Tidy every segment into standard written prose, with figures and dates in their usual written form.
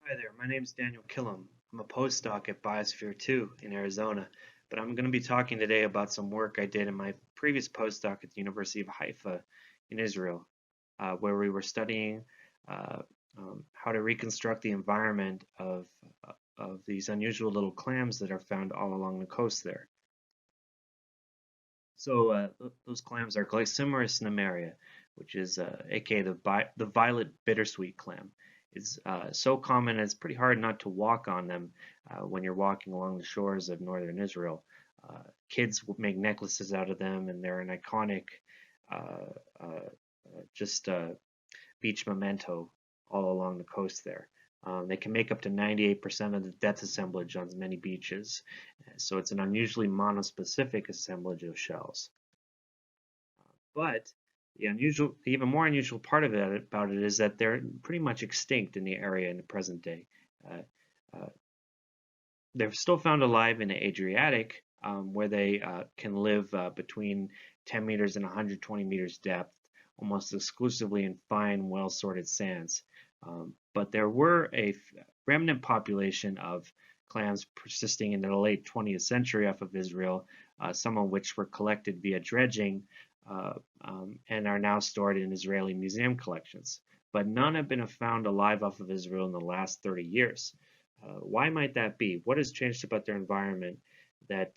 Hi there, my name is Daniel Killam. I'm a postdoc at Biosphere 2 in Arizona, but I'm going to be talking today about some work I did in my previous postdoc at the University of Haifa in Israel, where we were studying uh, how to reconstruct the environment of these unusual little clams that are found all along the coast there. So those clams are Glycimeris nemeria, which is aka the violet bittersweet clam. It's so common it's pretty hard not to walk on them when you're walking along the shores of northern Israel. Kids will make necklaces out of them, and they're an iconic uh, uh, just beach memento all along the coast there. They can make up to 98% of the depth assemblage on many beaches, so it's an unusually monospecific assemblage of shells. But the even more unusual part of it about it is that they're pretty much extinct in the area in the present day. Uh, uh, they're still found alive in the Adriatic, where they can live between 10 meters and 120 meters depth, almost exclusively in fine, well-sorted sands. But there were a remnant population of clams persisting in the late 20th century off of Israel, some of which were collected via dredging and are now stored in Israeli museum collections. But none have been found alive off of Israel in the last 30 years. Why might that be? What has changed about their environment that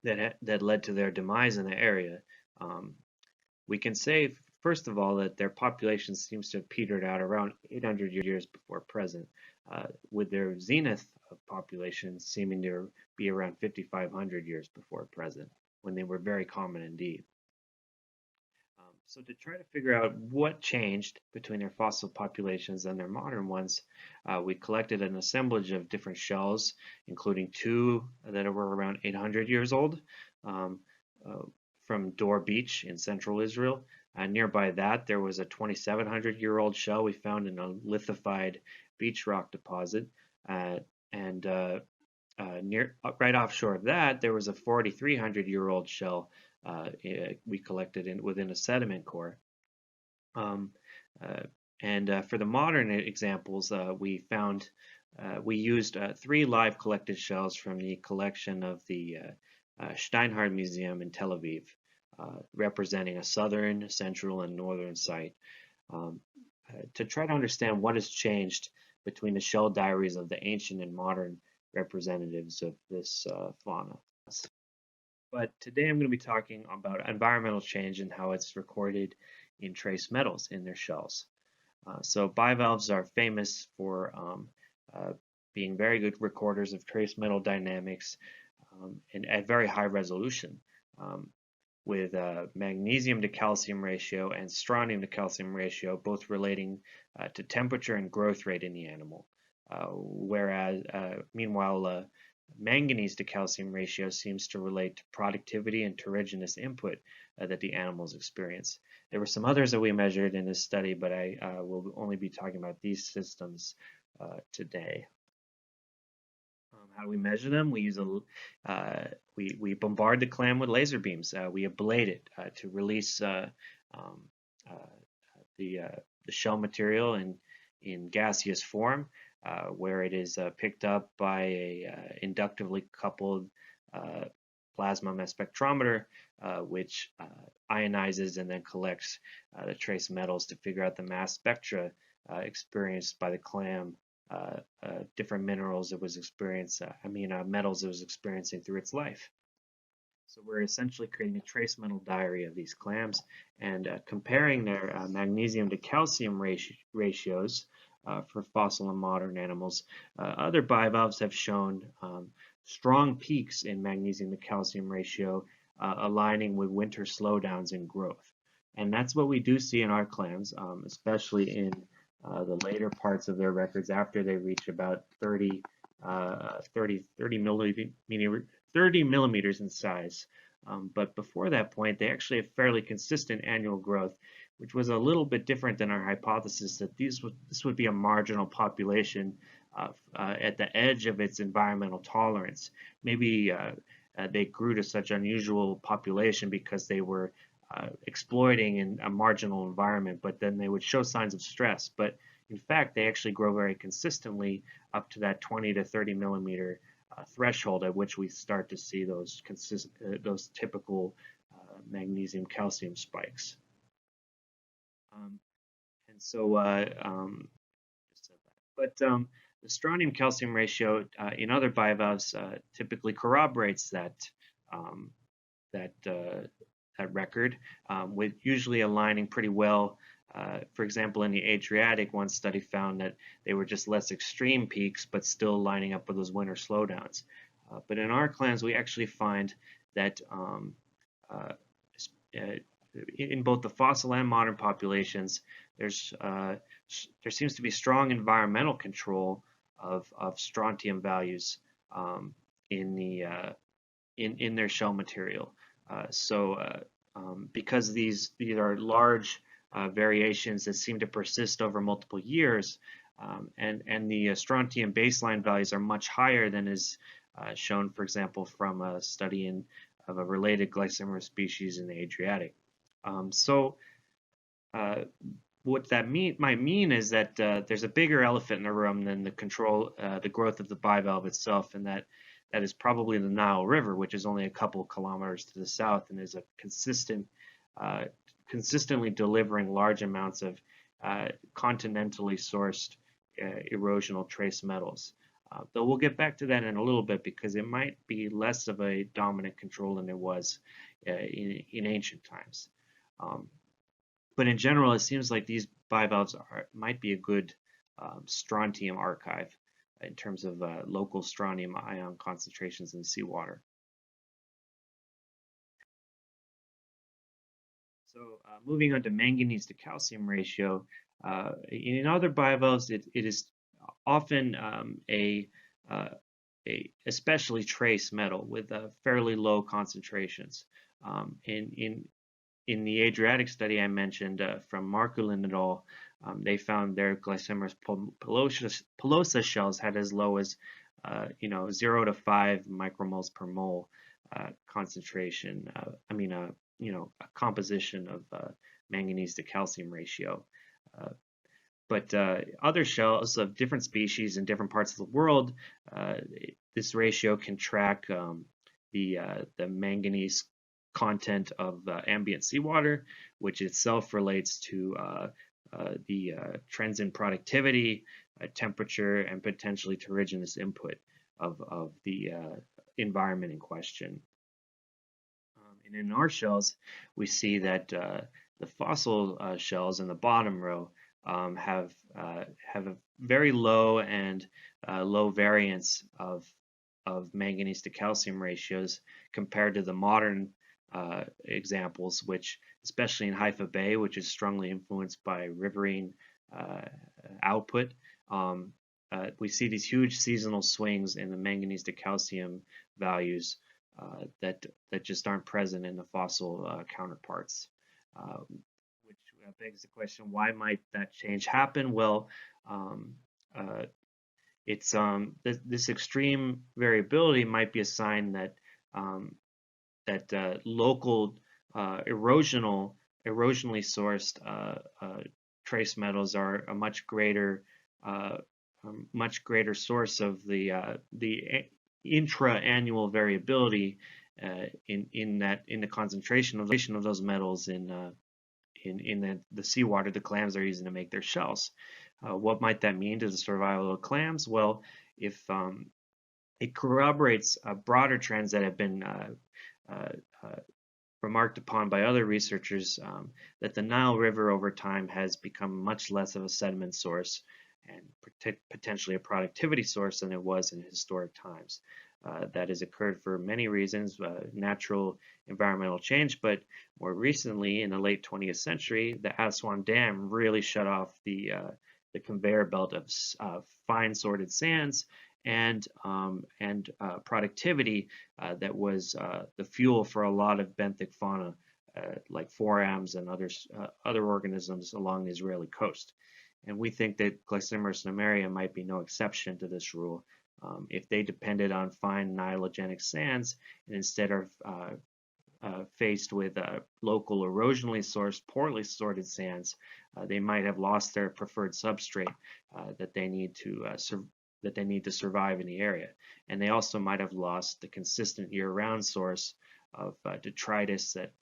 that led to their demise in the area? Um, we can say, first of all, that their population seems to have petered out around 800 years before present, with their zenith of population seeming to be around 5,500 years before present, when they were very common indeed. So to try to figure out what changed between their fossil populations and their modern ones, we collected an assemblage of different shells, including two that were around 800 years old um, uh, from Dor Beach in central Israel. Nearby that, there was a 2,700-year-old shell we found in a lithified beach rock deposit. And right offshore of that, there was a 4,300-year-old shell we collected within a sediment core. Um, uh, and for the modern examples, we used three live collected shells from the collection of the Steinhardt Museum in Tel Aviv, representing a southern, central, and northern site, um, to try to understand what has changed between the shell diaries of the ancient and modern representatives of this fauna. But today I'm going to be talking about environmental change and how it's recorded in trace metals in their shells. So bivalves are famous for uh, being very good recorders of trace metal dynamics and at very high resolution, um, with magnesium to calcium ratio and strontium to calcium ratio both relating to temperature and growth rate in the animal. Whereas, meanwhile, manganese to calcium ratio seems to relate to productivity and terrigenous input that the animals experience. There were some others that we measured in this study, but I will only be talking about these systems today. How do we measure them? We use we bombard the clam with laser beams. We ablate it to release um, uh, the the shell material in gaseous form, where it is picked up by a inductively coupled uh, plasma mass spectrometer, which ionizes and then collects the trace metals to figure out the mass spectra experienced by the clam, different minerals it was experiencing, metals it was experiencing through its life. So we're essentially creating a trace metal diary of these clams and comparing their magnesium to calcium ratios for fossil and modern animals. Other bivalves have shown strong peaks in magnesium to calcium ratio, aligning with winter slowdowns in growth. And that's what we do see in our clams, especially in the later parts of their records after they reach about 30 millimeters in size. But before that point, they actually have fairly consistent annual growth, which was a little bit different than our hypothesis that this would be a marginal population at the edge of its environmental tolerance. Maybe they grew to such unusual population because they were exploiting in a marginal environment, but then they would show signs of stress. But In fact, they actually grow very consistently up to that 20 to 30 millimeter threshold, at which we start to see those typical magnesium calcium spikes. Um, and so, but the strontium calcium ratio in other bivalves typically corroborates um, that that record, with usually aligning pretty well. For example, in the Adriatic, one study found that they were just less extreme peaks, but still lining up with those winter slowdowns. But in our clams, we actually find that uh, in both the fossil and modern populations, there seems to be strong environmental control of strontium values in in their shell material. Because these are large variations that seem to persist over multiple years, and the strontium baseline values are much higher than is shown, for example, from a study of a related glycemimer species in the Adriatic. Uh, what that might mean is that there's a bigger elephant in the room than the growth of the bivalve itself, and that is probably the Nile River, which is only a couple of kilometers to the south and is a consistently delivering large amounts of continentally sourced erosional trace metals. Though we'll get back to that in a little bit, because it might be less of a dominant control than it was in ancient times. But in general, it seems like these bivalves might be a good strontium archive in terms of local strontium ion concentrations in seawater. So moving on to manganese to calcium ratio, in other bivalves, it is often a especially trace metal with fairly low concentrations. In the Adriatic study I mentioned from Markulin et al., they found their Glycemiris pilosa shells had as low as 0 to 5 micromoles per mole concentration. A composition of manganese to calcium ratio. But other shells of different species in different parts of the world, this ratio can track the manganese content of ambient seawater, which itself relates to the trends in productivity, temperature, and potentially terrigenous input of the environment in question. And in our shells, we see that the fossil shells in the bottom row have a very low and low variance of manganese to calcium ratios compared to the modern examples, which, especially in Haifa Bay, which is strongly influenced by riverine output, we see these huge seasonal swings in the manganese to calcium values that just aren't present in the fossil counterparts. Which begs the question, why might that change happen? Well, it's this extreme variability might be a sign that local erosionally sourced trace metals are a much greater source of the intra-annual variability in the concentration of those metals in the seawater the clams are using to make their shells. What might that mean to the survival of clams? Well, if it corroborates broader trends that have been remarked upon by other researchers, that the Nile River over time has become much less of a sediment source and potentially a productivity source than it was in historic times. That has occurred for many reasons, natural environmental change, but more recently, in the late 20th century, the Aswan Dam really shut off the conveyor belt of fine sorted sands and productivity that was the fuel for a lot of benthic fauna, like forams and other organisms along the Israeli coast. And we think that Glycemiris nemeria might be no exception to this rule. If they depended on fine nilogenic sands and instead are faced with local erosionally sourced, poorly sorted sands, they might have lost their preferred substrate that they need to survive in the area, and they also might have lost the consistent year-round source of detritus that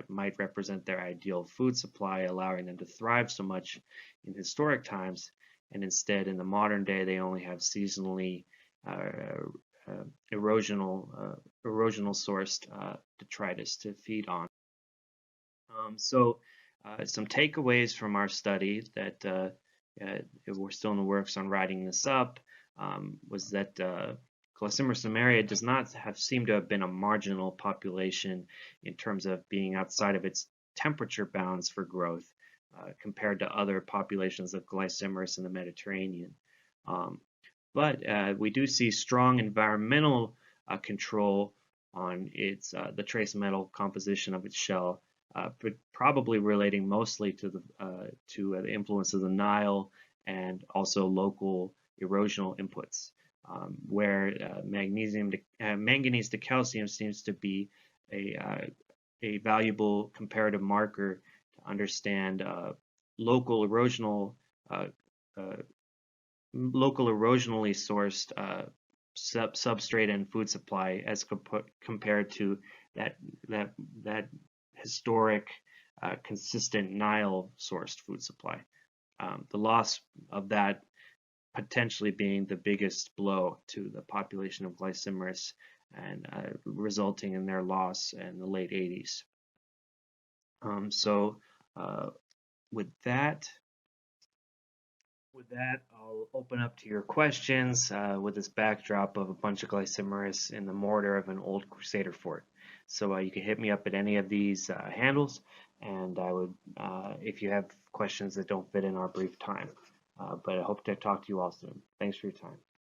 might represent their ideal food supply, allowing them to thrive so much in historic times. And instead, in the modern day, they only have seasonally erosional sourced detritus to feed on. Some takeaways from our study that we're still in the works on writing this up was that Glycymra samaria does not seem to have been a marginal population in terms of being outside of its temperature bounds for growth compared to other populations of Glycymeris in the Mediterranean. But we do see strong environmental control on the trace metal composition of its shell, but probably relating mostly to the influence of the Nile and also local erosional inputs, where manganese to calcium seems to be a valuable comparative marker to understand local erosionally sourced substrate and food supply as compared to that historic consistent Nile sourced food supply. The loss of that potentially being the biggest blow to the population of Glycymeris and resulting in their loss in the late 80s. With that, I'll open up to your questions with this backdrop of a bunch of Glycymeris in the mortar of an old Crusader fort. So you can hit me up at any of these handles, and I would, if you have questions that don't fit in our brief time. But I hope to talk to you all soon. Thanks for your time.